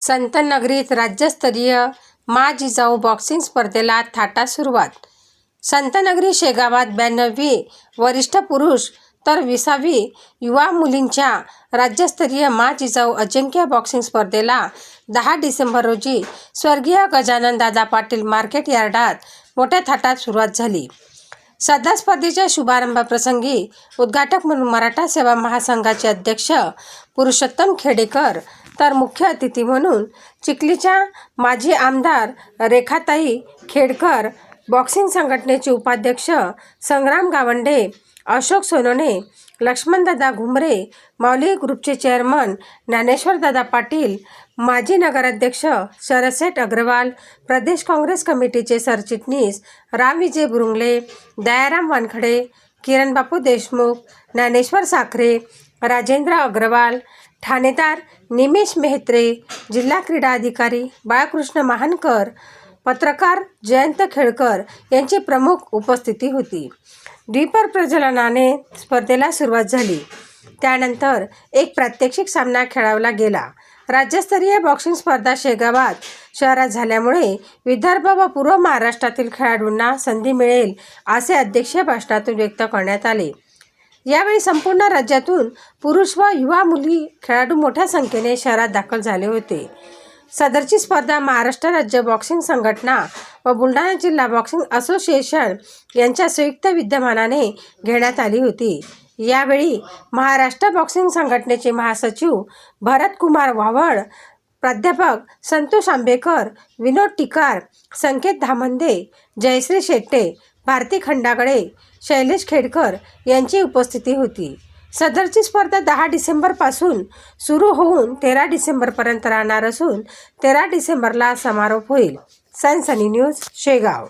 संतनगरीत राज्यस्तरीय मा जिजाऊ बॉक्सिंग स्पर्धेला थाटा सुरुवात. संतनगरी शेगावात 92वी वरिष्ठ पुरुष तर 20वी युवा मुलींच्या राज्यस्तरीय मा जिजाऊ अजिंक्य बॉक्सिंग स्पर्धेला 10 डिसेंबर रोजी स्वर्गीय गजानन दादा पाटील मार्केट यार्डात मोठ्या थाटात सुरुवात झाली. सदर स्पर्धेच्या शुभारंभाप्रसंगी उद्घाटक म्हणून मराठा सेवा महासंघाचे अध्यक्ष पुरुषोत्तम खेडेकर तर मुख्य अतिथी म्हणून चिखलीच्या माजी आमदार रेखाताई खेडकर, बॉक्सिंग संघटनेचे उपाध्यक्ष संग्राम गावंडे, अशोक सोनोने, लक्ष्मणदादा घुमरे, माऊली ग्रुपचे चेअरमन ज्ञानेश्वरदादा पाटील, माजी नगराध्यक्ष शरदसेठ अग्रवाल, प्रदेश काँग्रेस कमिटीचे सरचिटणीस राम विजय बुरुंगले, दयाराम वानखडे, किरणबापू देशमुख, ज्ञानेश्वर साखरे, राजेंद्र अग्रवाल, ठाणेदार निमेश मेहत्रे, जिल्हा क्रीडा अधिकारी बाळकृष्ण महानकर, पत्रकार जयंत खेडकर यांची प्रमुख उपस्थिती होती. द्विपर प्रज्वलनाने स्पर्धेला सुरुवात झाली. त्यानंतर एक प्रात्यक्षिक सामना खेळवला गेला. राज्यस्तरीय बॉक्सिंग स्पर्धा शेगावात शहरात झाल्यामुळे विदर्भ व पूर्व महाराष्ट्रातील खेळाडूंना संधी मिळेल असे अध्यक्षीय भाषणातून व्यक्त करण्यात आले. यावेळी संपूर्ण राज्यातून पुरुष व युवा मुली खेळाडू मोठ्या संख्येने शहरात दाखल झाले होते. सदरची स्पर्धा महाराष्ट्र राज्य बॉक्सिंग संघटना व बुलढाणा जिल्हा बॉक्सिंग असोसिएशन यांच्या संयुक्त विद्यमानाने घेण्यात आली होती. यावेळी महाराष्ट्र बॉक्सिंग संघटनेचे महासचिव भरत कुमार वाव्हळ, प्राध्यापक संतोष आंबेकर, विनोद टिकार, संकेत धामंदे, जयश्री शेट्टे, भारती खंडागळे, शैलेश खेडकर यांची उपस्थिती होती. सदरची स्पर्धा 10 डिसेंबरपासून सुरू होऊन 13 डिसेंबरपर्यंत राहणार असून 13 डिसेंबरला समारोप होईल. सनसनी न्यूज शेगाव.